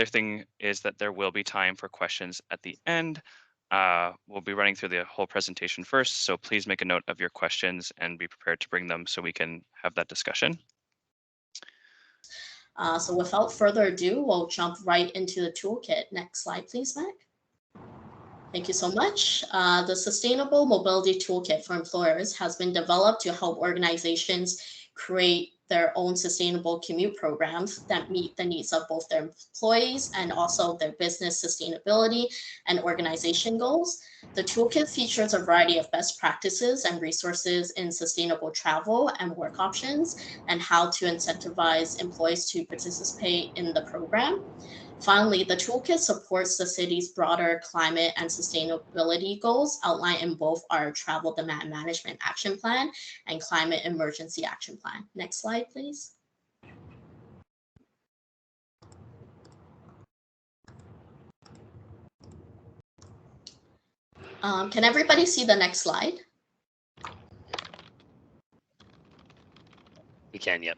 other thing is that there will be time for questions at the end. We'll be running through the whole presentation first, so please make a note of your questions and be prepared to bring them so we can have that discussion. So without further ado, we'll jump right into the toolkit. Next slide, please, Mac. Thank you so much. The Sustainable Mobility Toolkit for employers has been developed to help organizations create their own sustainable commute programs that meet the needs of both their employees and also their business sustainability and organization goals. The toolkit features a variety of best practices and resources in sustainable travel and work options and how to incentivize employees to participate in the program. Finally, the toolkit supports the city's broader climate and sustainability goals outlined in both our Travel Demand Management Action Plan and Climate Emergency Action Plan. Next slide, please. Can everybody see the next slide? We can, yep.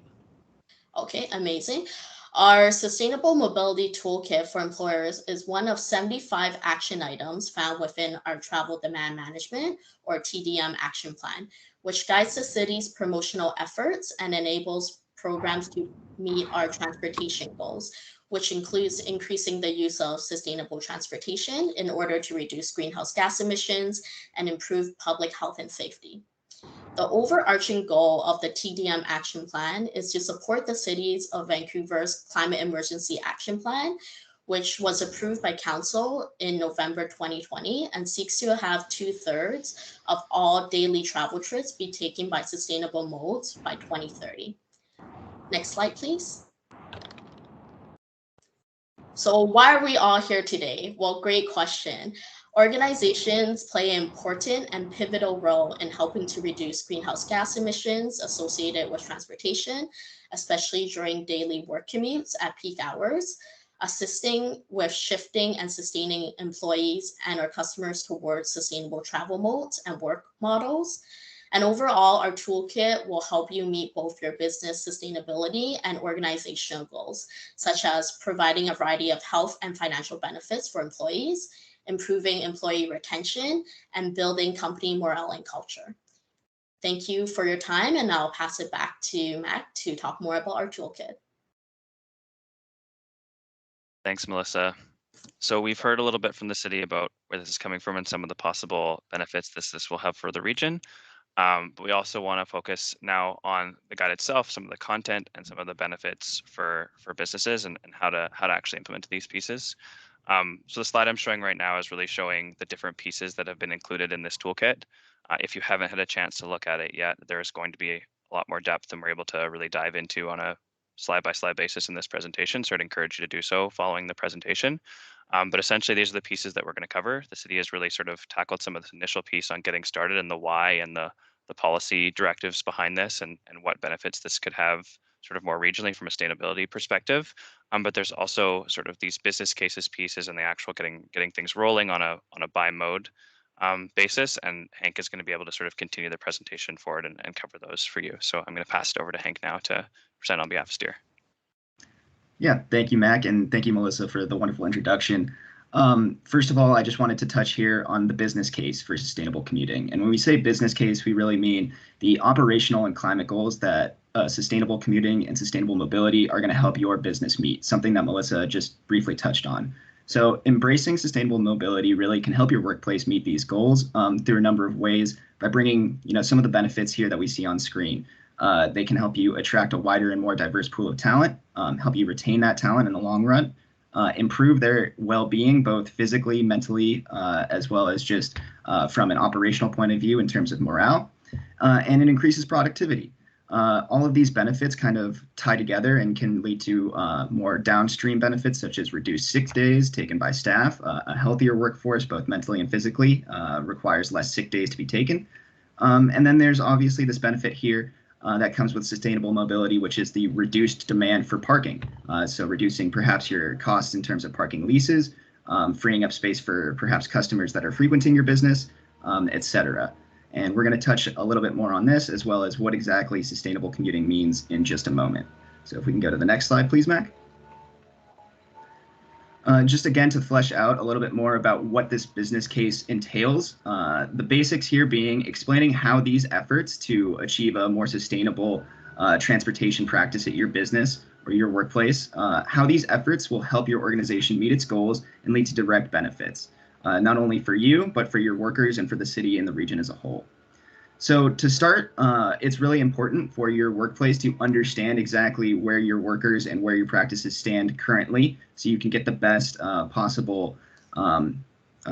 Okay, amazing. Our Sustainable Mobility Toolkit for employers is one of 75 action items found within our Travel Demand Management or TDM action plan, which guides the city's promotional efforts and enables programs to meet our transportation goals, which includes increasing the use of sustainable transportation in order to reduce greenhouse gas emissions and improve public health and safety. The overarching goal of the TDM action plan is to support the City of Vancouver's Climate Emergency Action Plan, which was approved by Council in November 2020 and seeks to have 2/3 of all daily travel trips be taken by sustainable modes by 2030. Next slide, please. So why are we all here today? Well, great question. Organizations play an important and pivotal role in helping to reduce greenhouse gas emissions associated with transportation, especially during daily work commutes at peak hours, assisting with shifting and sustaining employees and our customers towards sustainable travel modes and work models. And overall, our toolkit will help you meet both your business sustainability and organizational goals, such as providing a variety of health and financial benefits for employees, improving employee retention, and building company morale and culture. Thank you for your time, and I'll pass it back to Mac to talk more about our toolkit. Thanks, Melissa. So we've heard a little bit from the city about where this is coming from and some of the possible benefits this will have for the region. But we also want to focus now on the guide itself, some of the content and some of the benefits for businesses and how to actually implement these pieces. So the slide I'm showing right now is really showing the different pieces that have been included in this toolkit. If you haven't had a chance to look at it yet, there is going to be a lot more depth than we're able to really dive into on a slide-by-slide basis in this presentation, so I'd encourage you to do so following the presentation. But essentially, these are the pieces that we're going to cover. The city has really sort of tackled some of this initial piece on getting started and the why and the policy directives behind this and what benefits this could have sort of more regionally from a sustainability perspective. But there's also sort of these business cases pieces and the actual getting things rolling on a by mode basis. And Hank is going to be able to sort of continue the presentation forward and cover those for you. So I'm going to pass it over to Hank now to present on behalf of STEER. Yeah, thank you, Mac, and thank you, Melissa, for the wonderful introduction. First of all, I just wanted to touch here on the business case for sustainable commuting. And when we say business case, we really mean the operational and climate goals that sustainable commuting and sustainable mobility are going to help your business meet, something that Melissa just briefly touched on. So embracing sustainable mobility really can help your workplace meet these goals through a number of ways by bringing, some of the benefits here that we see on screen. They can help you attract a wider and more diverse pool of talent, help you retain that talent in the long run, improve their well-being, both physically, mentally, as well as just from an operational point of view in terms of morale, and it increases productivity. All of these benefits kind of tie together and can lead to more downstream benefits, such as reduced sick days taken by staff. A healthier workforce, both mentally and physically, requires less sick days to be taken. And then there's obviously this benefit here that comes with sustainable mobility, which is the reduced demand for parking. So reducing perhaps your costs in terms of parking leases, freeing up space for perhaps customers that are frequenting your business, et cetera. And we're going to touch a little bit more on this, as well as what exactly sustainable commuting means in just a moment. So if we can go to the next slide, please, Mac. Just again, to flesh out a little bit more about what this business case entails, the basics here being explaining how these efforts to achieve a more sustainable transportation practice at your business or your workplace, how these efforts will help your organization meet its goals and lead to direct benefits, not only for you, but for your workers and for the city and the region as a whole. So to start, it's really important for your workplace to understand exactly where your workers and where your practices stand currently, so you can get the best possible,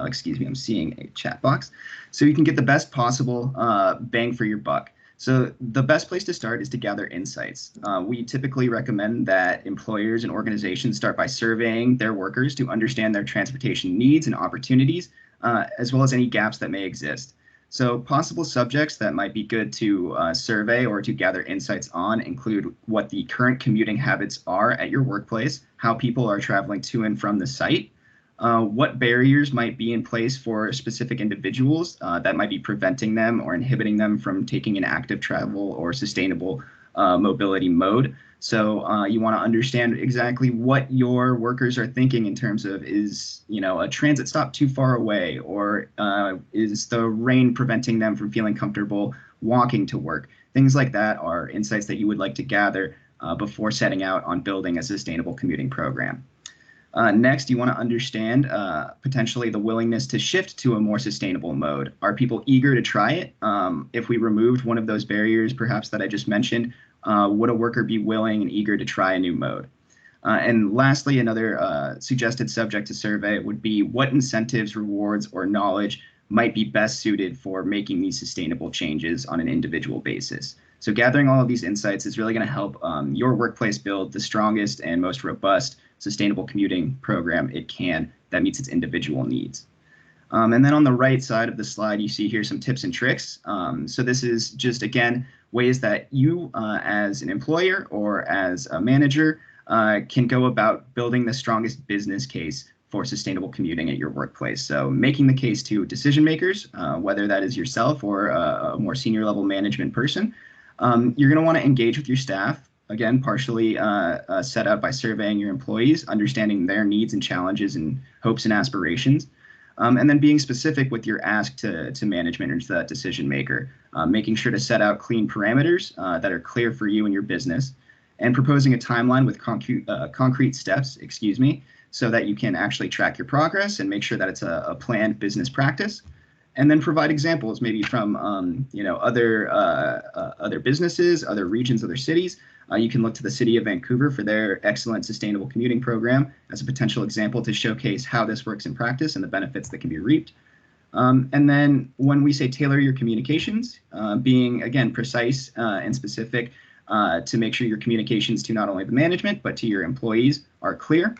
excuse me, I'm seeing a chat box. So you can get the best possible bang for your buck. So the best place to start is to gather insights. We typically recommend that employers and organizations start by surveying their workers to understand their transportation needs and opportunities, as well as any gaps that may exist. So possible subjects that might be good to survey or to gather insights on include what the current commuting habits are at your workplace, how people are traveling to and from the site, what barriers might be in place for specific individuals that might be preventing them or inhibiting them from taking an active travel or sustainable mobility mode. So you want to understand exactly what your workers are thinking in terms of, is a transit stop too far away, or is the rain preventing them from feeling comfortable walking to work? Things like that are insights that you would like to gather before setting out on building a sustainable commuting program. Next, you want to understand potentially the willingness to shift to a more sustainable mode. Are people eager to try it? If we removed one of those barriers, perhaps that I just mentioned, would a worker be willing and eager to try a new mode? And lastly, another suggested subject to survey would be what incentives, rewards, or knowledge might be best suited for making these sustainable changes on an individual basis. So gathering all of these insights is really going to help your workplace build the strongest and most robust sustainable commuting program it can that meets its individual needs. And then on the right side of the slide, you see here some tips and tricks. So this is just, again, ways that you as an employer or as a manager can go about building the strongest business case for sustainable commuting at your workplace. So making the case to decision makers, whether that is yourself or a more senior level management person. You're going to want to engage with your staff, again, partially set out by surveying your employees, understanding their needs and challenges and hopes and aspirations. And then being specific with your ask to management or to that decision maker, making sure to set out clean parameters that are clear for you and your business, and proposing a timeline with concrete steps, so that you can actually track your progress and make sure that it's a planned business practice. And then provide examples maybe from other businesses, other regions, other cities. You can look to the City of Vancouver for their excellent sustainable commuting program as a potential example to showcase how this works in practice and the benefits that can be reaped. And then when we say tailor your communications, being, again, precise and specific to make sure your communications to not only the management, but to your employees are clear.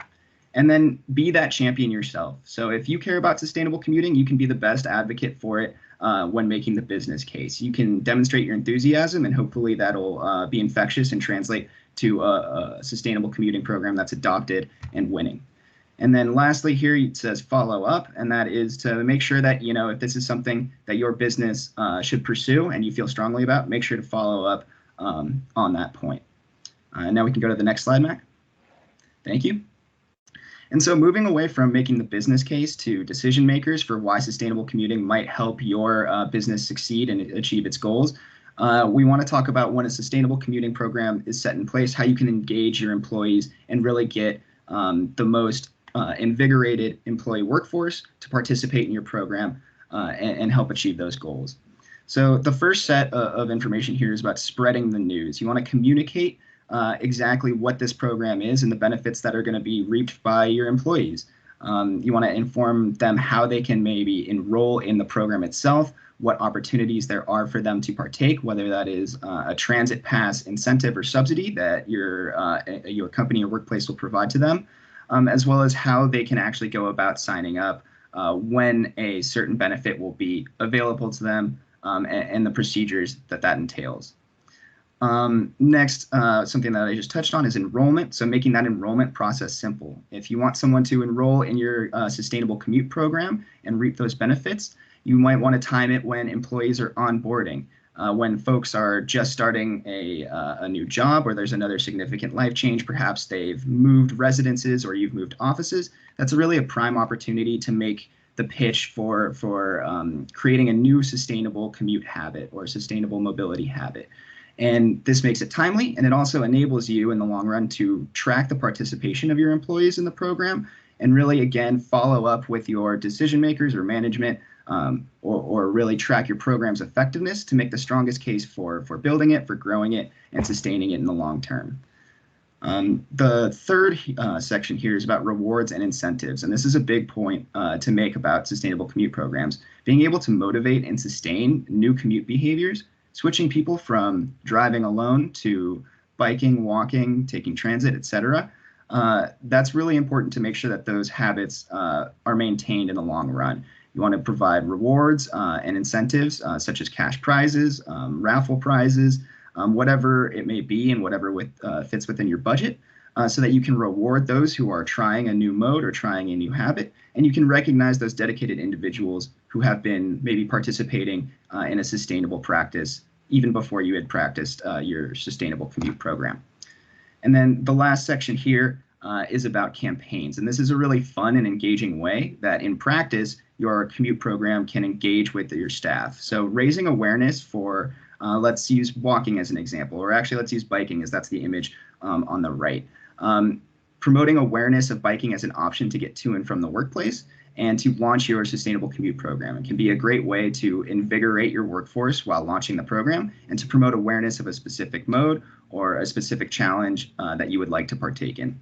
And then be that champion yourself. So if you care about sustainable commuting, you can be the best advocate for it when making the business case. You can demonstrate your enthusiasm, and hopefully that'll be infectious and translate to a sustainable commuting program that's adopted and winning. And then lastly here, it says follow up, and that is to make sure that, if this is something that your business should pursue and you feel strongly about, make sure to follow up on that point. Now we can go to the next slide, Mac. Thank you. And so moving away from making the business case to decision makers for why sustainable commuting might help your business succeed and achieve its goals, we want to talk about when a sustainable commuting program is set in place, how you can engage your employees and really get the most invigorated employee workforce to participate in your program and help achieve those goals. So the first set of information here is about spreading the news. You want to communicate exactly what this program is and the benefits that are going to be reaped by your employees. You want to inform them how they can maybe enroll in the program itself, what opportunities there are for them to partake, whether that is a transit pass incentive or subsidy that your company or workplace will provide to them, as well as how they can actually go about signing up when a certain benefit will be available to them, and the procedures that entails. Next, something that I just touched on is enrollment. So making that enrollment process simple. If you want someone to enroll in your sustainable commute program and reap those benefits, you might want to time it when employees are onboarding, when folks are just starting a new job or there's another significant life change. Perhaps they've moved residences or you've moved offices. that's really a prime opportunity to make the pitch for creating a new sustainable commute habit or sustainable mobility habit. And this makes it timely, and it also enables you in the long run to track the participation of your employees in the program and really, again, follow up with your decision makers or management, or really track your program's effectiveness to make the strongest case for building it, for growing it, and sustaining it in the long term. The third section here is about rewards and incentives, and this is a big point to make about sustainable commute programs. Being able to motivate and sustain new commute behaviors, switching people from driving alone to biking, walking, taking transit, etc. That's really important to make sure that those habits are maintained in the long run. You want to provide rewards and incentives such as cash prizes, raffle prizes, whatever it may be and whatever fits within your budget, so that you can reward those who are trying a new mode or trying a new habit, and you can recognize those dedicated individuals who have been maybe participating in a sustainable practice even before you had practiced your sustainable commute program. And then the last section here is about campaigns, and this is a really fun and engaging way that in practice your commute program can engage with your staff. So raising awareness for let's use walking as an example, or actually let's use biking, as that's the image on the right. Promoting awareness of biking as an option to get to and from the workplace and to launch your sustainable commute program. It can be a great way to invigorate your workforce while launching the program and to promote awareness of a specific mode or a specific challenge that you would like to partake in.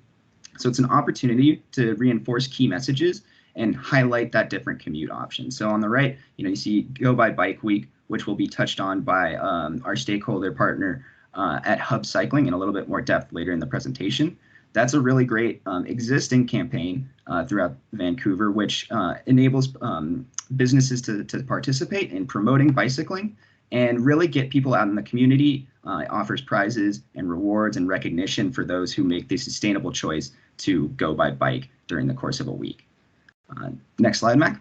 So it's an opportunity to reinforce key messages and highlight that different commute option. So on the right, you see Go by Bike Week, which will be touched on by our stakeholder partner at Hub Cycling in a little bit more depth later in the presentation. That's a really great existing campaign throughout Vancouver, which enables businesses to participate in promoting bicycling and really get people out in the community. Offers prizes and rewards and recognition for those who make the sustainable choice to go by bike during the course of a week. Next slide, Mac.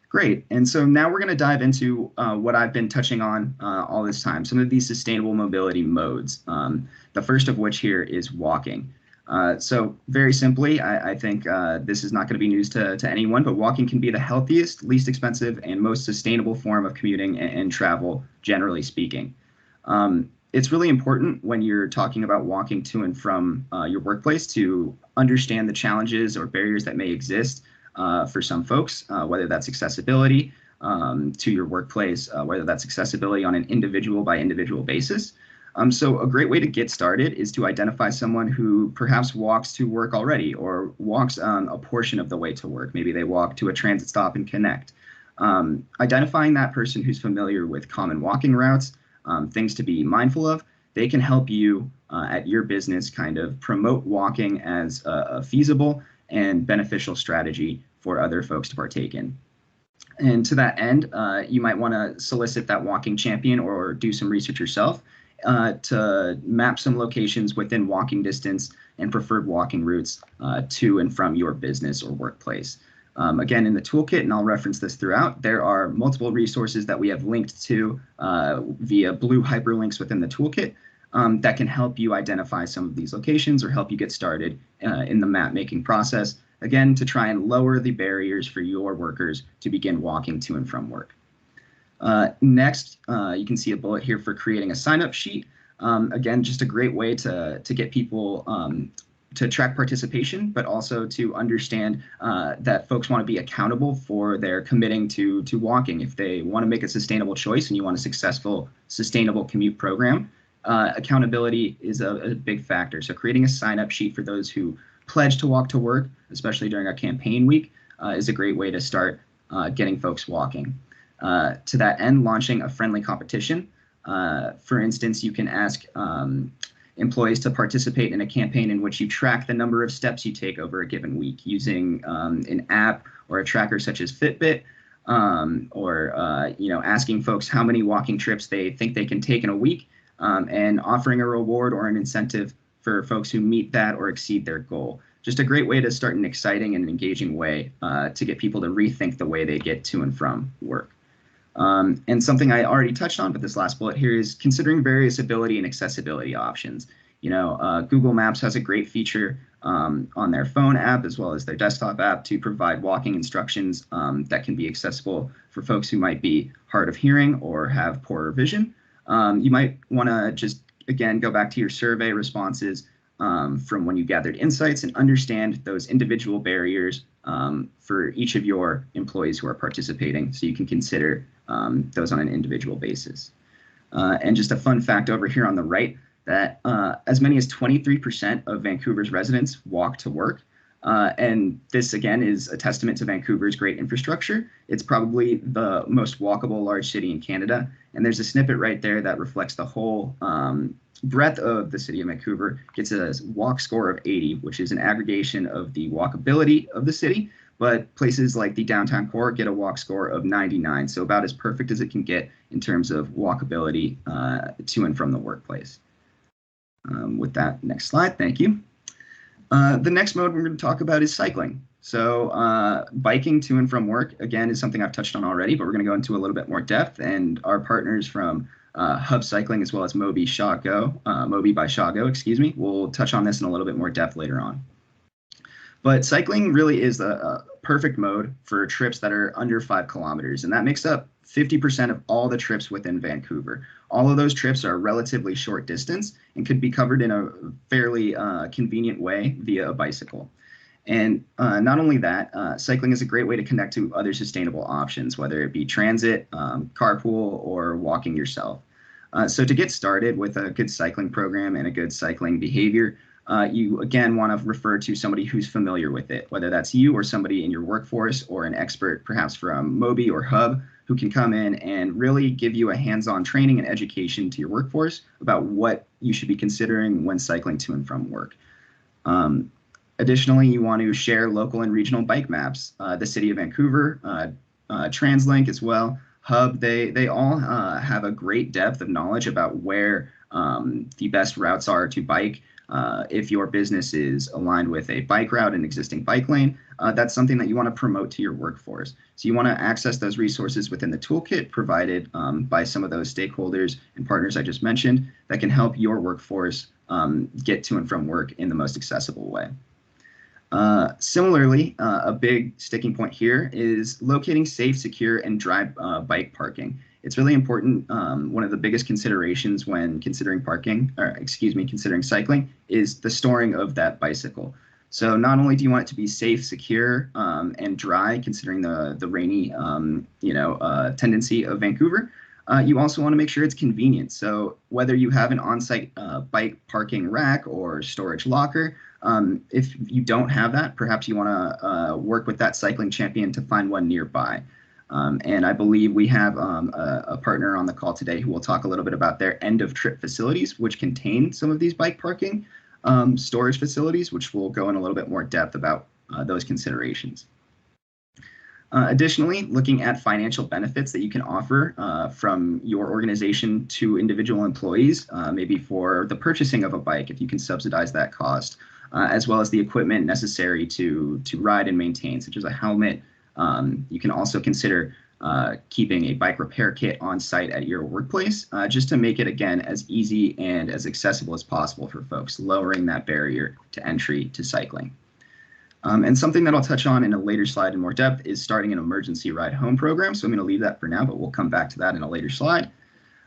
Great, and so now we're going to dive into what I've been touching on all this time, some of these sustainable mobility modes, the first of which here is walking. So very simply, I think this is not going to be news to anyone, but walking can be the healthiest, least expensive, and most sustainable form of commuting and travel, generally speaking. It's really important when you're talking about walking to and from your workplace to understand the challenges or barriers that may exist for some folks, whether that's accessibility to your workplace, whether that's accessibility on an individual by individual basis. So a great way to get started is to identify someone who perhaps walks to work already or walks a portion of the way to work. Maybe they walk to a transit stop and connect. Identifying that person who's familiar with common walking routes, things to be mindful of, they can help you at your business kind of promote walking as a feasible and beneficial strategy for other folks to partake in. And to that end, you might want to solicit that walking champion or do some research yourself to map some locations within walking distance and preferred walking routes to and from your business or workplace. Again, in the toolkit, and I'll reference this throughout, there are multiple resources that we have linked to via blue hyperlinks within the toolkit that can help you identify some of these locations or help you get started in the map making process, again, to try and lower the barriers for your workers to begin walking to and from work. Next, you can see a bullet here for creating a sign-up sheet. Again, just a great way to get people to track participation, but also to understand that folks want to be accountable for their committing to walking. If they want to make a sustainable choice and you want a successful, sustainable commute program, accountability is a big factor. So creating a sign-up sheet for those who pledge to walk to work, especially during our campaign week, is a great way to start getting folks walking. To that end, launching a friendly competition. For instance, you can ask employees to participate in a campaign in which you track the number of steps you take over a given week using an app or a tracker such as Fitbit, or asking folks how many walking trips they think they can take in a week, and offering a reward or an incentive for folks who meet that or exceed their goal. Just a great way to start an exciting and engaging way to get people to rethink the way they get to and from work. And something I already touched on, but this last bullet here is considering various ability and accessibility options. Google Maps has a great feature on their phone app as well as their desktop app to provide walking instructions that can be accessible for folks who might be hard of hearing or have poorer vision. You might want to just, again, go back to your survey responses from when you gathered insights and understand those individual barriers for each of your employees who are participating, so you can consider those on an individual basis. And just a fun fact over here on the right, that as many as 23% of Vancouver's residents walk to work. And this, again, is a testament to Vancouver's great infrastructure. It's probably the most walkable large city in Canada. And there's a snippet right there that reflects the whole breadth of the city of Vancouver. Gets a walk score of 80, which is an aggregation of the walkability of the city. But places like the downtown core get a walk score of 99, so about as perfect as it can get in terms of walkability to and from the workplace. With that, next slide, thank you. The next mode we're going to talk about is cycling. So biking to and from work, again, is something I've touched on already, but we're going to go into a little bit more depth. And our partners from Hub Cycling as well as Mobi by ShawGo, excuse me, will touch on this in a little bit more depth later on. But cycling really is a perfect mode for trips that are under 5 kilometers, and that makes up 50% of all the trips within Vancouver. All of those trips are relatively short distance and could be covered in a fairly convenient way via a bicycle. And not only that, cycling is a great way to connect to other sustainable options, whether it be transit, carpool, or walking yourself. So to get started with a good cycling program and a good cycling behavior, you, again, want to refer to somebody who's familiar with it, whether that's you or somebody in your workforce or an expert, perhaps from Mobi or Hub, who can come in and really give you a hands-on training and education to your workforce about what you should be considering when cycling to and from work. Additionally, you want to share local and regional bike maps. The City of Vancouver, TransLink as well, Hub, they all have a great depth of knowledge about where the best routes are to bike. If your business is aligned with a bike route, an existing bike lane, that's something that you want to promote to your workforce. So you want to access those resources within the toolkit provided by some of those stakeholders and partners I just mentioned that can help your workforce get to and from work in the most accessible way. Similarly, a big sticking point here is locating safe, secure, and dry bike parking. It's really important. One of the biggest considerations when considering considering cycling is the storing of that bicycle. So not only do you want it to be safe, secure, and dry, considering the rainy, tendency of Vancouver, you also want to make sure it's convenient. So whether you have an on-site bike parking rack or storage locker, if you don't have that, perhaps you want to work with that cycling champion to find one nearby. And I believe we have a partner on the call today who will talk a little bit about their end-of-trip facilities, which contain some of these bike parking storage facilities, which will go in a little bit more depth about those considerations. Additionally, looking at financial benefits that you can offer from your organization to individual employees, maybe for the purchasing of a bike, if you can subsidize that cost, as well as the equipment necessary to ride and maintain, such as a helmet. You can also consider keeping a bike repair kit on site at your workplace, just to make it, again, as easy and as accessible as possible for folks, lowering that barrier to entry to cycling. And something that I'll touch on in a later slide in more depth is starting an emergency ride home program. So I'm going to leave that for now, but we'll come back to that in a later slide.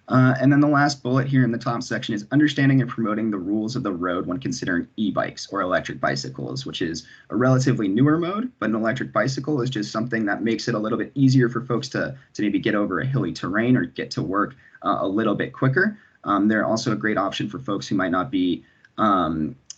And then the last bullet here in the top section is understanding and promoting the rules of the road when considering e-bikes or electric bicycles, which is a relatively newer mode, but an electric bicycle is just something that makes it a little bit easier for folks to maybe get over a hilly terrain or get to work a little bit quicker. They're also a great option for folks who might not be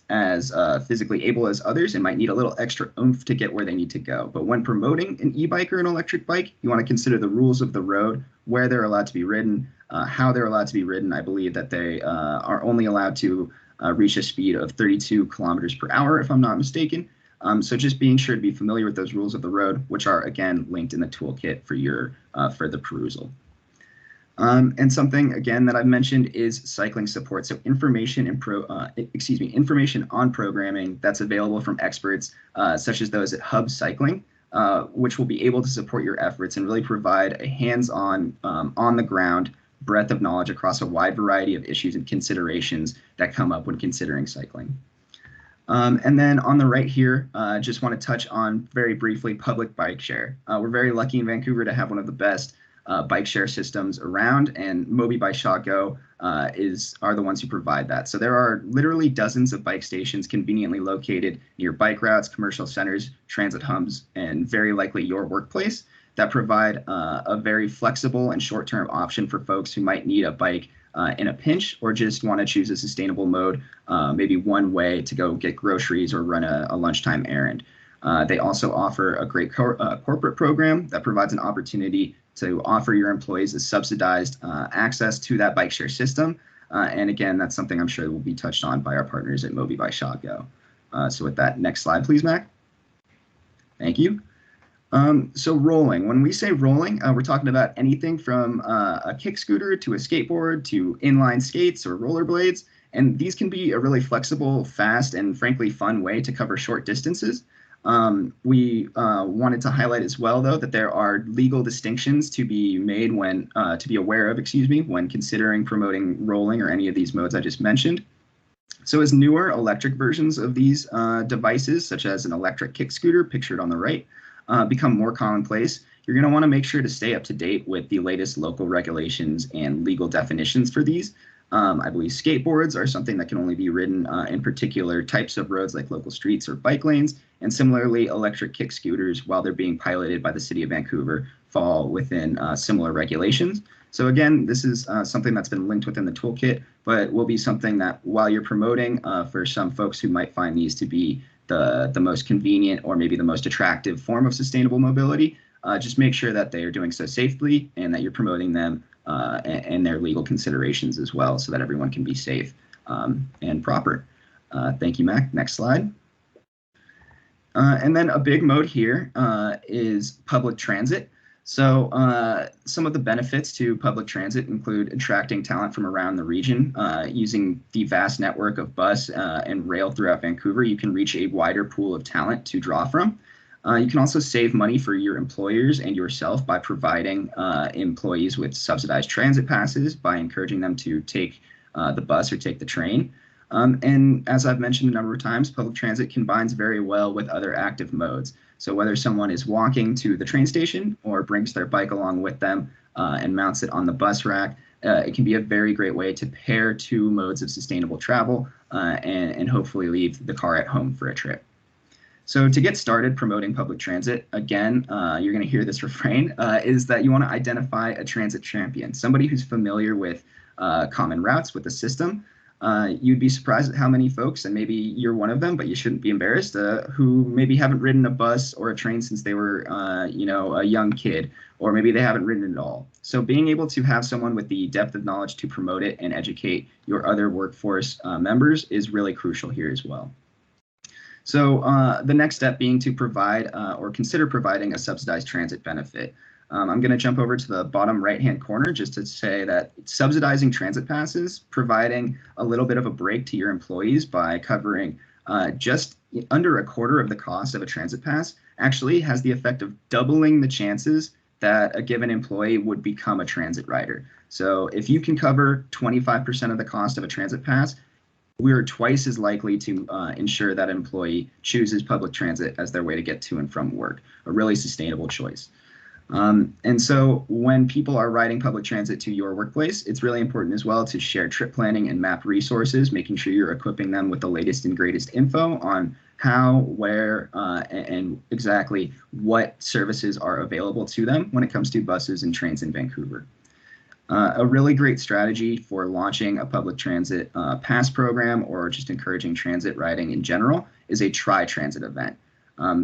as physically able as others and might need a little extra oomph to get where they need to go. But when promoting an e-bike or an electric bike, you want to consider the rules of the road, where they're allowed to be ridden, how they're allowed to be ridden. I believe that they are only allowed to reach a speed of 32 kilometers per hour, if I'm not mistaken. So just being sure to be familiar with those rules of the road, which are, again, linked in the toolkit for your further perusal. And something, again, that I've mentioned is cycling support. So information on programming that's available from experts such as those at Hub Cycling, which will be able to support your efforts and really provide a hands-on, on-the-ground breadth of knowledge across a wide variety of issues and considerations that come up when considering cycling. And then on the right here, just want to touch on very briefly public bike share. We're very lucky in Vancouver to have one of the best bike share systems around, and Mobi by ShotGo are the ones who provide that. So there are literally dozens of bike stations conveniently located near bike routes, commercial centers, transit hubs, and very likely your workplace that provide a very flexible and short-term option for folks who might need a bike in a pinch or just want to choose a sustainable mode, maybe one way to go get groceries or run a lunchtime errand. They also offer a great corporate program that provides an opportunity to offer your employees a subsidized access to that bike share system. And again, that's something I'm sure will be touched on by our partners at Mobi by ShotGo. So with that, next slide, please, Mac. Thank you. So rolling, when we say rolling, we're talking about anything from a kick scooter to a skateboard to inline skates or rollerblades. And these can be a really flexible, fast, and frankly fun way to cover short distances. We wanted to highlight as well, though, that there are legal distinctions to be made to be aware of, when considering promoting rolling or any of these modes I just mentioned. So as newer electric versions of these devices, such as an electric kick scooter pictured on the right, become more commonplace, you're going to want to make sure to stay up to date with the latest local regulations and legal definitions for these. I believe skateboards are something that can only be ridden in particular types of roads like local streets or bike lanes, and similarly, electric kick scooters, while they're being piloted by the City of Vancouver, fall within similar regulations. So again, this is something that's been linked within the toolkit, but will be something that while you're promoting for some folks who might find these to be the most convenient or maybe the most attractive form of sustainable mobility, just make sure that they are doing so safely and that you're promoting them and their legal considerations as well, so that everyone can be safe and proper. Thank you, Mac. Next slide. And then a big mode here is public transit. So some of the benefits to public transit include attracting talent from around the region. Using the vast network of bus and rail throughout Vancouver, you can reach a wider pool of talent to draw from. You can also save money for your employers and yourself by providing employees with subsidized transit passes by encouraging them to take the bus or take the train. And as I've mentioned a number of times, public transit combines very well with other active modes. So whether someone is walking to the train station or brings their bike along with them and mounts it on the bus rack, it can be a very great way to pair two modes of sustainable travel and hopefully leave the car at home for a trip. So to get started promoting public transit, again, you're going to hear this refrain, is that you want to identify a transit champion, somebody who's familiar with common routes with the system. You'd be surprised at how many folks, and maybe you're one of them, but you shouldn't be embarrassed, who maybe haven't ridden a bus or a train since they were, a young kid, or maybe they haven't ridden at all. So being able to have someone with the depth of knowledge to promote it and educate your other workforce members is really crucial here as well. So the next step being to provide or consider providing a subsidized transit benefit. I'm going to jump over to the bottom right-hand corner just to say that subsidizing transit passes, providing a little bit of a break to your employees by covering just under a quarter of the cost of a transit pass, actually has the effect of doubling the chances that a given employee would become a transit rider. So if you can cover 25% of the cost of a transit pass, we're twice as likely to ensure that an employee chooses public transit as their way to get to and from work, a really sustainable choice. And so when people are riding public transit to your workplace, it's really important as well to share trip planning and map resources, making sure you're equipping them with the latest and greatest info on how, where, and exactly what services are available to them when it comes to buses and trains in Vancouver. A really great strategy for launching a public transit pass program or just encouraging transit riding in general is a tri-transit event.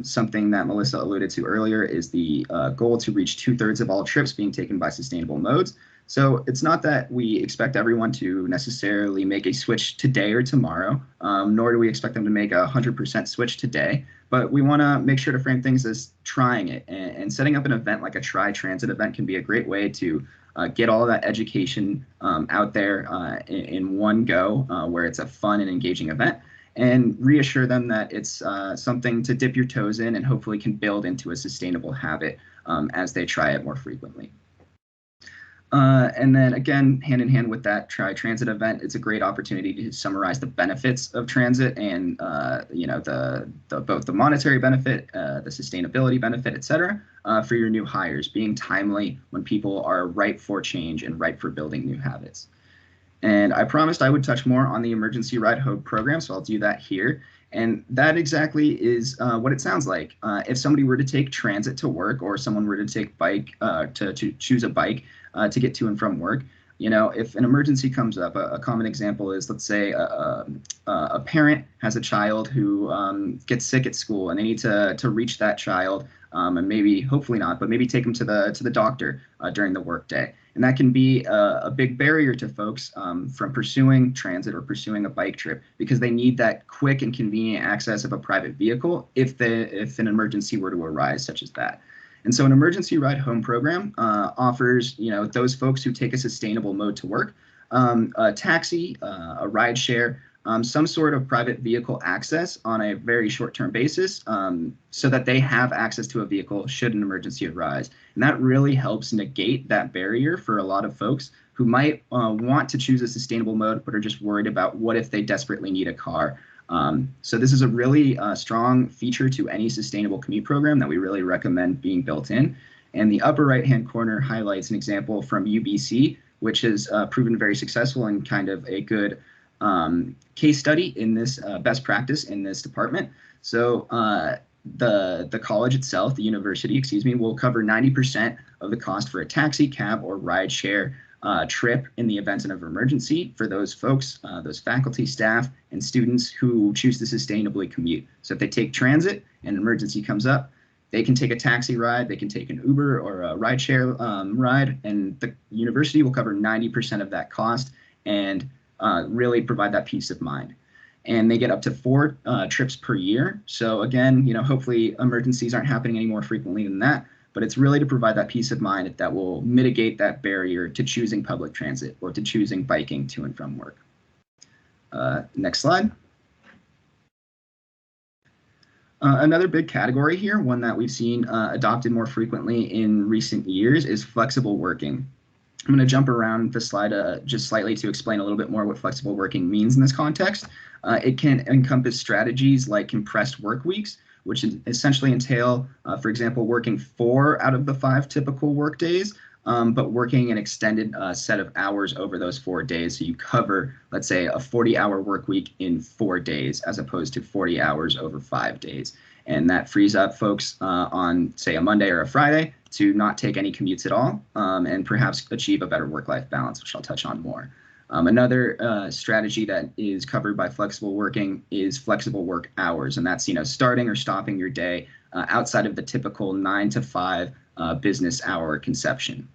Something that Melissa alluded to earlier is the goal to reach 2/3 of all trips being taken by sustainable modes. So it's not that we expect everyone to necessarily make a switch today or tomorrow, nor do we expect them to make a 100% switch today, but we want to make sure to frame things as trying it, and setting up an event like a tri-transit event can be a great way to get all of that education out there in one go, where it's a fun and engaging event, and reassure them that it's something to dip your toes in and hopefully can build into a sustainable habit as they try it more frequently. And then again, hand in hand with that Tri-Transit event, it's a great opportunity to summarize the benefits of transit and the both the monetary benefit, the sustainability benefit, et cetera, for your new hires, being timely when people are ripe for change and ripe for building new habits. And I promised I would touch more on the emergency ride home program, so I'll do that here. And that exactly is what it sounds like. If somebody were to take transit to work, or someone were to take bike to choose a bike to get to and from work, if an emergency comes up, a common example is, let's say a parent has a child who gets sick at school, and they need to reach that child, and maybe, hopefully not, but maybe take them to the doctor during the workday. And that can be a big barrier to folks from pursuing transit or pursuing a bike trip, because they need that quick and convenient access of a private vehicle if an emergency were to arise, such as that. And so an emergency ride home program offers those folks who take a sustainable mode to work, a taxi, a ride share, some sort of private vehicle access on a very short-term basis, so that they have access to a vehicle should an emergency arise. And that really helps negate that barrier for a lot of folks who might want to choose a sustainable mode, but are just worried about what if they desperately need a car. So this is a really strong feature to any sustainable commute program that we really recommend being built in. And the upper right-hand corner highlights an example from UBC, which has proven very successful and kind of a good case study in this best practice in this department. So the college itself, the university, excuse me, will cover 90% of the cost for a taxi, cab, or ride share trip in the event of an emergency for those folks, those faculty, staff, and students who choose to sustainably commute. So if they take transit and an emergency comes up, they can take a taxi ride, they can take an Uber or a rideshare ride, and the university will cover 90% of that cost and really provide that peace of mind. And they get up to 4 trips per year. So again, hopefully emergencies aren't happening any more frequently than that, but it's really to provide that peace of mind that will mitigate that barrier to choosing public transit or to choosing biking to and from work. Next slide. Another big category here, one that we've seen adopted more frequently in recent years, is flexible working. I'm going to jump around the slide just slightly to explain a little bit more what flexible working means in this context. It can encompass strategies like compressed work weeks, which essentially entail, for example, working 4 out of the 5 typical work days, but working an extended set of hours over those 4 days. So you cover, let's say, a 40-hour work week in 4 days, as opposed to 40 hours over 5 days. And that frees up folks on, say, a Monday or a Friday to not take any commutes at all, and perhaps achieve a better work-life balance, which I'll touch on more. Another strategy that is covered by flexible working is flexible work hours, and that's starting or stopping your day outside of the typical 9 to 5 business hour conception.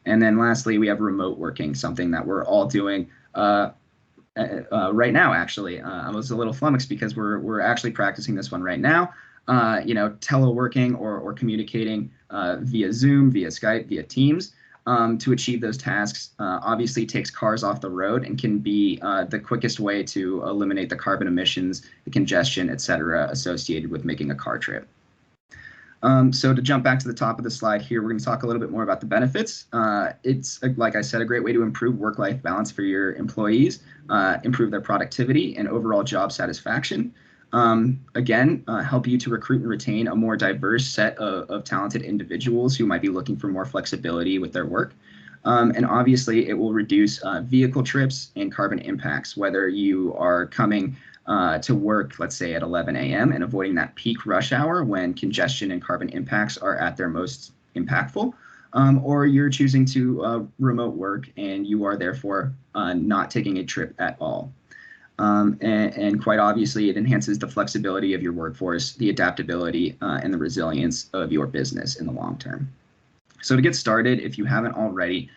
And then lastly, we have remote working, something that we're all doing right now. Actually, I was a little flummoxed because we're actually practicing this one right now. Teleworking or communicating via Zoom, via Skype, via Teams. To achieve those tasks obviously takes cars off the road and can be the quickest way to eliminate the carbon emissions, the congestion, et cetera, associated with making a car trip. So to jump back to the top of the slide here, we're going to talk a little bit more about the benefits. It's, like I said, a great way to improve work-life balance for your employees, improve their productivity and overall job satisfaction. Again, help you to recruit and retain a more diverse set of talented individuals who might be looking for more flexibility with their work. And obviously, it will reduce vehicle trips and carbon impacts, whether you are coming to work, let's say, at 11 a.m. and avoiding that peak rush hour when congestion and carbon impacts are at their most impactful, or you're choosing to remote work and you are therefore not taking a trip at all. And quite obviously, it enhances the flexibility of your workforce, the adaptability, and the resilience of your business in the long term. So to get started, if you haven't already,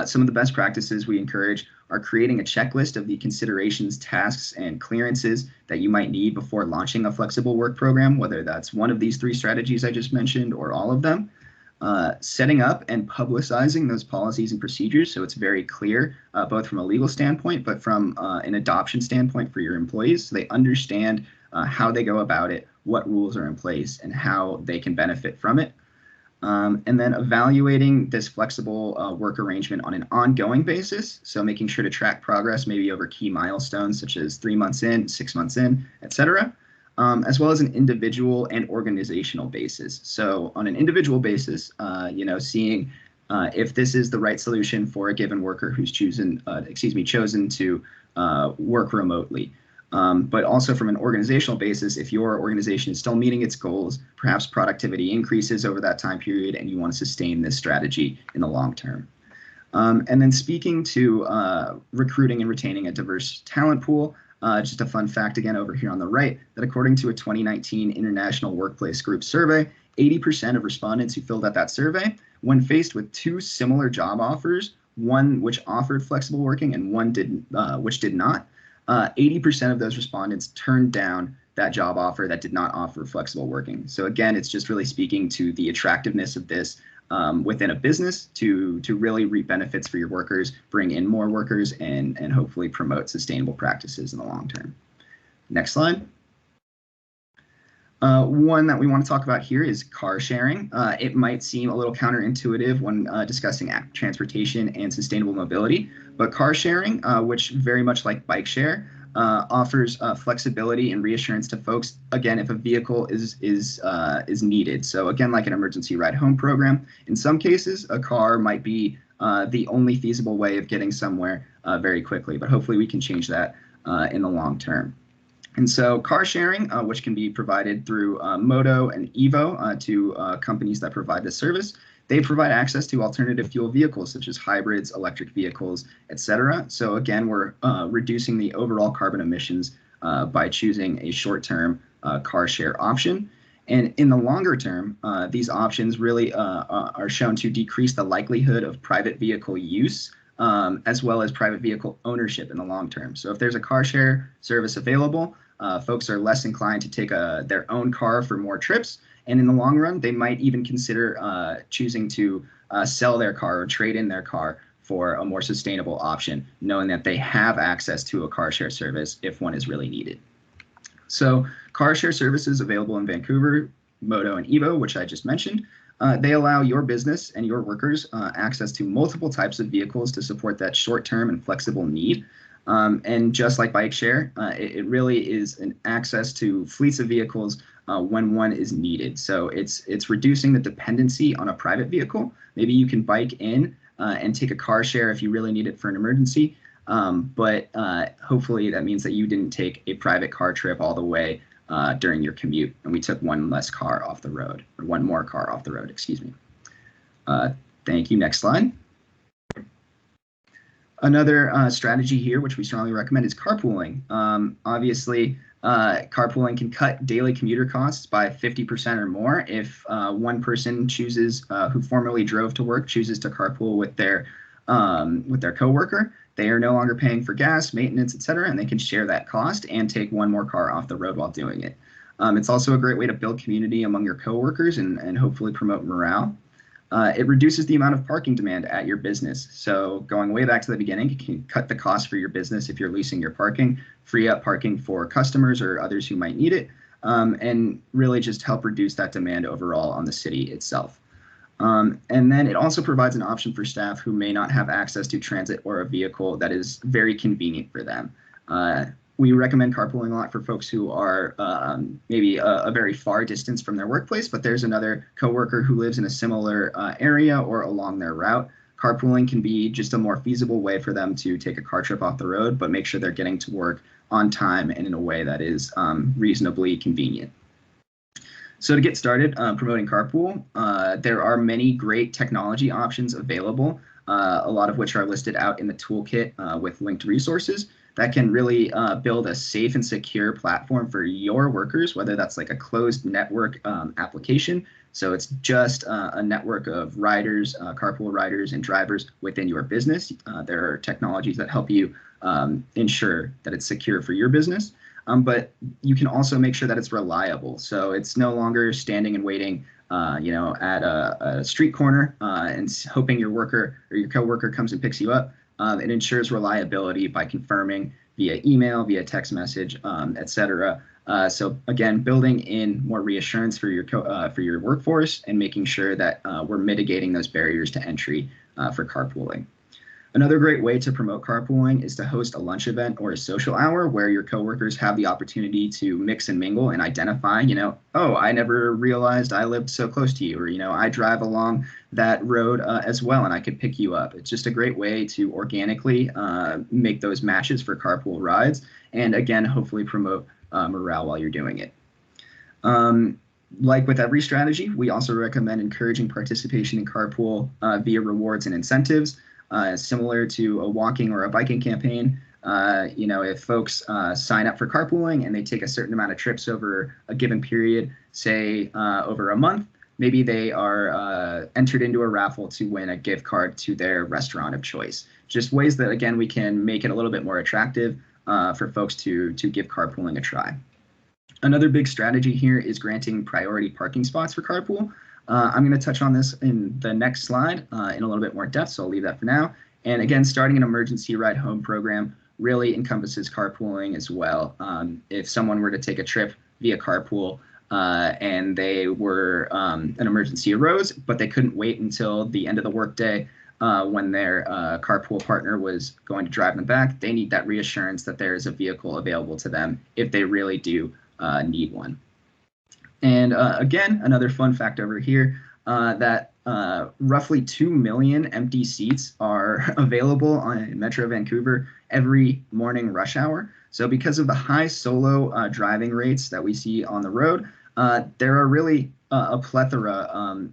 some of the best practices we encourage are creating a checklist of the considerations, tasks, and clearances that you might need before launching a flexible work program, whether that's one of these 3 strategies I just mentioned or all of them. Setting up and publicizing those policies and procedures so it's very clear, both from a legal standpoint, but from an adoption standpoint for your employees, so they understand how they go about it, what rules are in place, and how they can benefit from it. And then evaluating this flexible work arrangement on an ongoing basis. So making sure to track progress, maybe over key milestones such as 3 months in, 6 months in, etc. As well as an individual and organizational basis. So on an individual basis, seeing if this is the right solution for a given worker who's chosen to work remotely. But also from an organizational basis, if your organization is still meeting its goals, perhaps productivity increases over that time period and you want to sustain this strategy in the long term. And then speaking to recruiting and retaining a diverse talent pool, just a fun fact again over here on the right, that according to a 2019 International Workplace Group survey, 80% of respondents who filled out that survey, when faced with 2 similar job offers, one which offered flexible working and one which did not, 80% of those respondents turned down that job offer that did not offer flexible working. So again, it's just really speaking to the attractiveness of this within a business to really reap benefits for your workers, bring in more workers, and hopefully promote sustainable practices in the long term. Next slide. One that we want to talk about here is car sharing. It might seem a little counterintuitive when discussing transportation and sustainable mobility, but car sharing, which very much like bike share, offers flexibility and reassurance to folks, again, if a vehicle is needed. So again, like an emergency ride home program, in some cases, a car might be the only feasible way of getting somewhere very quickly, but hopefully we can change that in the long term. And so car sharing, which can be provided through Moto and Evo to companies that provide this service, they provide access to alternative fuel vehicles such as hybrids, electric vehicles, etc. So again, we're reducing the overall carbon emissions by choosing a short-term car share option. And in the longer term, these options really are shown to decrease the likelihood of private vehicle use as well as private vehicle ownership in the long term. So if there's a car share service available, folks are less inclined to take their own car for more trips. And in the long run, they might even consider choosing to sell their car or trade in their car for a more sustainable option, knowing that they have access to a car share service if one is really needed. So car share services available in Vancouver, Moto, and Evo, which I just mentioned, they allow your business and your workers access to multiple types of vehicles to support that short-term and flexible need. And just like bike share, it really is an access to fleets of vehicles when one is needed. So it's reducing the dependency on a private vehicle. Maybe you can bike in and take a car share if you really need it for an emergency. But hopefully that means that you didn't take a private car trip all the way during your commute, and we took one less car off the road, or one more car off the road, excuse me. Thank you. Next slide. Another strategy here, which we strongly recommend, is carpooling. Obviously, carpooling can cut daily commuter costs by 50% or more if one person chooses, who formerly drove to work, chooses to carpool with their coworker. They are no longer paying for gas, maintenance, etc., and they can share that cost and take one more car off the road while doing it. It's also a great way to build community among your coworkers and hopefully promote morale. It reduces the amount of parking demand at your business. So going way back to the beginning, you can cut the cost for your business if you're leasing your parking, free up parking for customers or others who might need it, and really just help reduce that demand overall on the city itself. And then it also provides an option for staff who may not have access to transit or a vehicle that is very convenient for them. We recommend carpooling a lot for folks who are maybe a very far distance from their workplace, but there's another coworker who lives in a similar area or along their route. Carpooling can be just a more feasible way for them to take a car trip off the road, but make sure they're getting to work on time and in a way that is reasonably convenient. So to get started promoting carpool, there are many great technology options available, a lot of which are listed out in the toolkit with linked resources that can really build a safe and secure platform for your workers, whether that's like a closed network application. So it's just a network of riders, carpool riders and drivers within your business. There are technologies that help you ensure that it's secure for your business. But you can also make sure that it's reliable. So it's no longer standing and waiting, at a street corner and hoping your worker or your coworker comes and picks you up. It ensures reliability by confirming via email, via text message, etc., So again, building in more reassurance for your workforce and making sure that we're mitigating those barriers to entry for carpooling. Another great way to promote carpooling is to host a lunch event or a social hour where your coworkers have the opportunity to mix and mingle and identify, oh, I never realized I lived so close to you, or, I drive along that road as well and I could pick you up. It's just a great way to organically make those matches for carpool rides and, again, hopefully promote morale while you're doing it. Like with every strategy, we also recommend encouraging participation in carpool via rewards and incentives. Similar to a walking or a biking campaign, if folks sign up for carpooling and they take a certain amount of trips over a given period, say over a month, maybe they are entered into a raffle to win a gift card to their restaurant of choice. Just ways that, again, we can make it a little bit more attractive for folks to give carpooling a try. Another big strategy here is granting priority parking spots for carpool. I'm going to touch on this in the next slide in a little bit more depth, so I'll leave that for now. And again, starting an emergency ride home program really encompasses carpooling as well. If someone were to take a trip via carpool and they were an emergency arose, but they couldn't wait until the end of the workday when their carpool partner was going to drive them back, they need that reassurance that there is a vehicle available to them if they really do need one. And again, another fun fact over here that roughly 2 million empty seats are available on Metro Vancouver every morning rush hour. So because of the high solo driving rates that we see on the road, there are really a plethora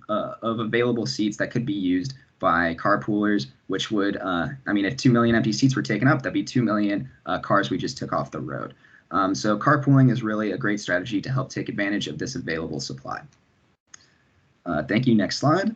of available seats that could be used by carpoolers, which would, if 2 million empty seats were taken up, that'd be 2 million cars we just took off the road. So carpooling is really a great strategy to help take advantage of this available supply. Thank you. Next slide.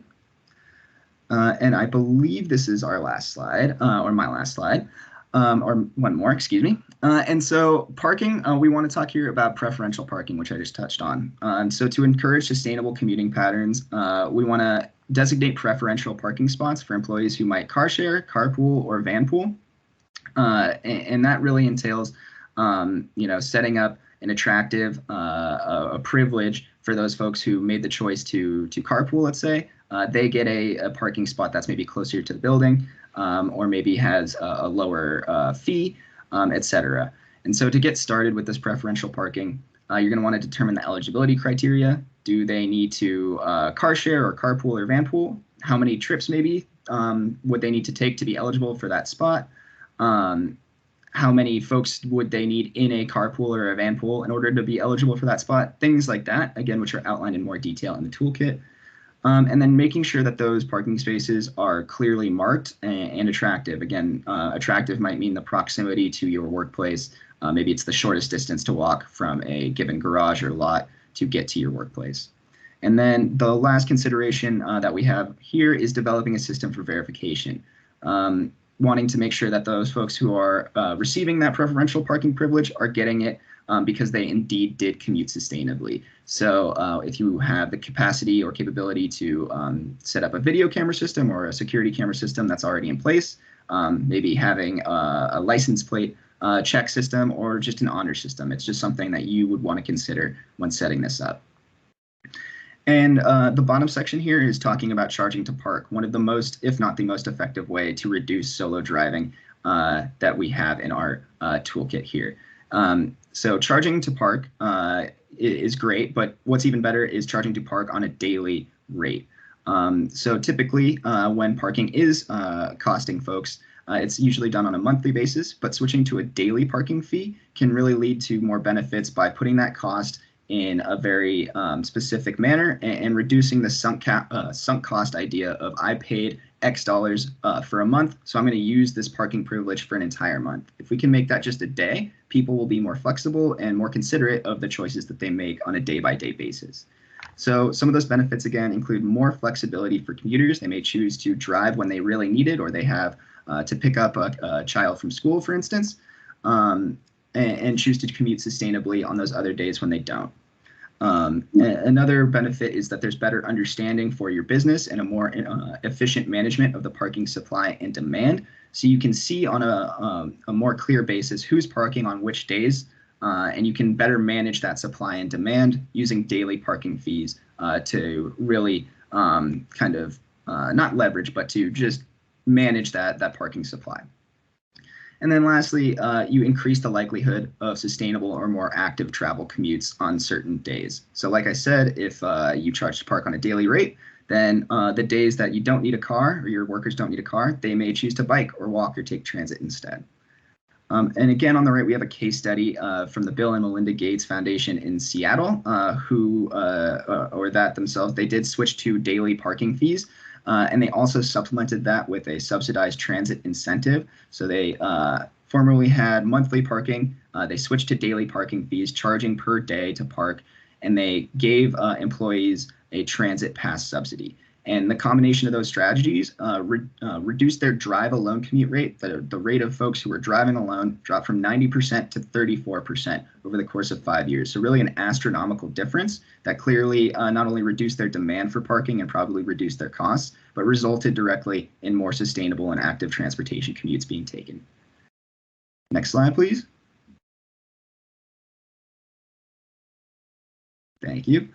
And I believe this is our last slide, or my last slide, or one more, excuse me. And so parking, we want to talk here about preferential parking, which I just touched on. So to encourage sustainable commuting patterns, we want to designate preferential parking spots for employees who might car share, carpool, or vanpool. And that really entails setting up an attractive a privilege for those folks who made the choice to carpool, let's say. They get a parking spot that's maybe closer to the building or maybe has a lower fee, etc. And so to get started with this preferential parking, you're going to want to determine the eligibility criteria. Do they need to car share or carpool or vanpool? How many trips maybe would they need to take to be eligible for that spot? How many folks would they need in a carpool or a vanpool in order to be eligible for that spot? Things like that, again, which are outlined in more detail in the toolkit. And then making sure that those parking spaces are clearly marked and attractive. Again, attractive might mean the proximity to your workplace. Maybe it's the shortest distance to walk from a given garage or lot to get to your workplace. And then the last consideration that we have here is developing a system for verification. Wanting to make sure that those folks who are receiving that preferential parking privilege are getting it because they indeed did commute sustainably. So if you have the capacity or capability to set up a video camera system or a security camera system that's already in place, maybe having a license plate check system or just an honor system, it's just something that you would want to consider when setting this up. And the bottom section here is talking about charging to park, one of the most, if not the most effective way to reduce solo driving that we have in our toolkit here. So charging to park is great, but what's even better is charging to park on a daily rate. So typically when parking is costing folks, it's usually done on a monthly basis, but switching to a daily parking fee can really lead to more benefits by putting that cost in a very specific manner and reducing the sunk cost idea of I paid X dollars for a month, so I'm going to use this parking privilege for an entire month. If we can make that just a day, people will be more flexible and more considerate of the choices that they make on a day-by-day basis. So some of those benefits, again, include more flexibility for commuters. They may choose to drive when they really need it, or they have to pick up a child from school, for instance, and choose to commute sustainably on those other days when they don't. Another benefit is that there's better understanding for your business and a more efficient management of the parking supply and demand. So you can see on a more clear basis who's parking on which days and you can better manage that supply and demand using daily parking fees to really kind of not leverage, but to just manage that parking supply. And then lastly, you increase the likelihood of sustainable or more active travel commutes on certain days. So like I said, if you charge to park on a daily rate, then the days that you don't need a car or your workers don't need a car, they may choose to bike or walk or take transit instead. And again, on the right, we have a case study from the Bill and Melinda Gates Foundation in Seattle, who, or that themselves, they did switch to daily parking fees. And they also supplemented that with a subsidized transit incentive. So they formerly had monthly parking. They switched to daily parking fees, charging per day to park, and they gave employees a transit pass subsidy. And the combination of those strategies reduced their drive alone commute rate. The rate of folks who were driving alone dropped from 90% to 34% over the course of 5 years. So really an astronomical difference that clearly not only reduced their demand for parking and probably reduced their costs, but resulted directly in more sustainable and active transportation commutes being taken. Next slide, please. Thank you.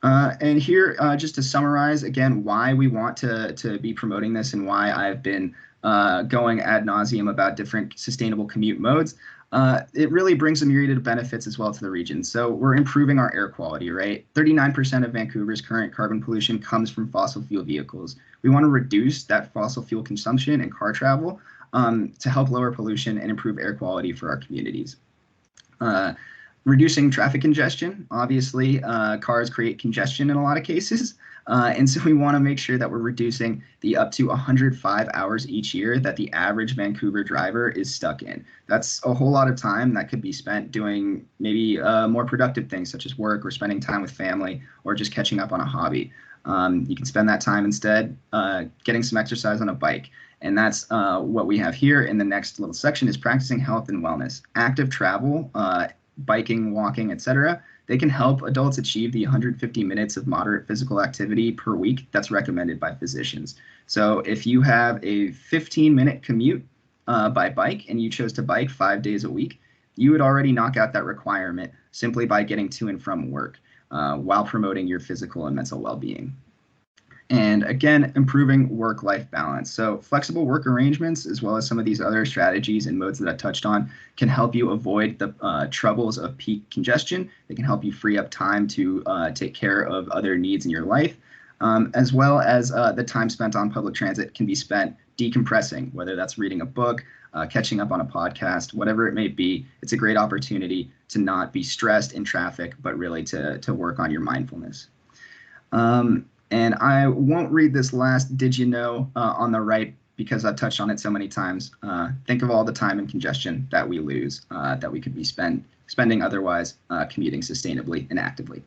And here, just to summarize again, why we want to be promoting this and why I've been going ad nauseum about different sustainable commute modes. It really brings a myriad of benefits as well to the region. So we're improving our air quality, right? 39% of Vancouver's current carbon pollution comes from fossil fuel vehicles. We want to reduce that fossil fuel consumption and car travel to help lower pollution and improve air quality for our communities. Reducing traffic congestion. Obviously, cars create congestion in a lot of cases. And so we want to make sure that we're reducing the up to 105 hours each year that the average Vancouver driver is stuck in. That's a whole lot of time that could be spent doing maybe more productive things such as work or spending time with family or just catching up on a hobby. You can spend that time instead getting some exercise on a bike. And that's what we have here in the next little section is practicing health and wellness. Active travel, biking, walking, etc. They can help adults achieve the 150 minutes of moderate physical activity per week that's recommended by physicians. So if you have a 15-minute commute by bike and you chose to bike 5 days a week, you would already knock out that requirement simply by getting to and from work while promoting your physical and mental well-being. And again, improving work-life balance. So flexible work arrangements, as well as some of these other strategies and modes that I touched on, can help you avoid the troubles of peak congestion. They can help you free up time to take care of other needs in your life, as well as the time spent on public transit can be spent decompressing, whether that's reading a book, catching up on a podcast, whatever it may be. It's a great opportunity to not be stressed in traffic, but really to work on your mindfulness. And I won't read this last did you know on the right because I've touched on it so many times. Think of all the time and congestion that we lose that we could be spending otherwise commuting sustainably and actively.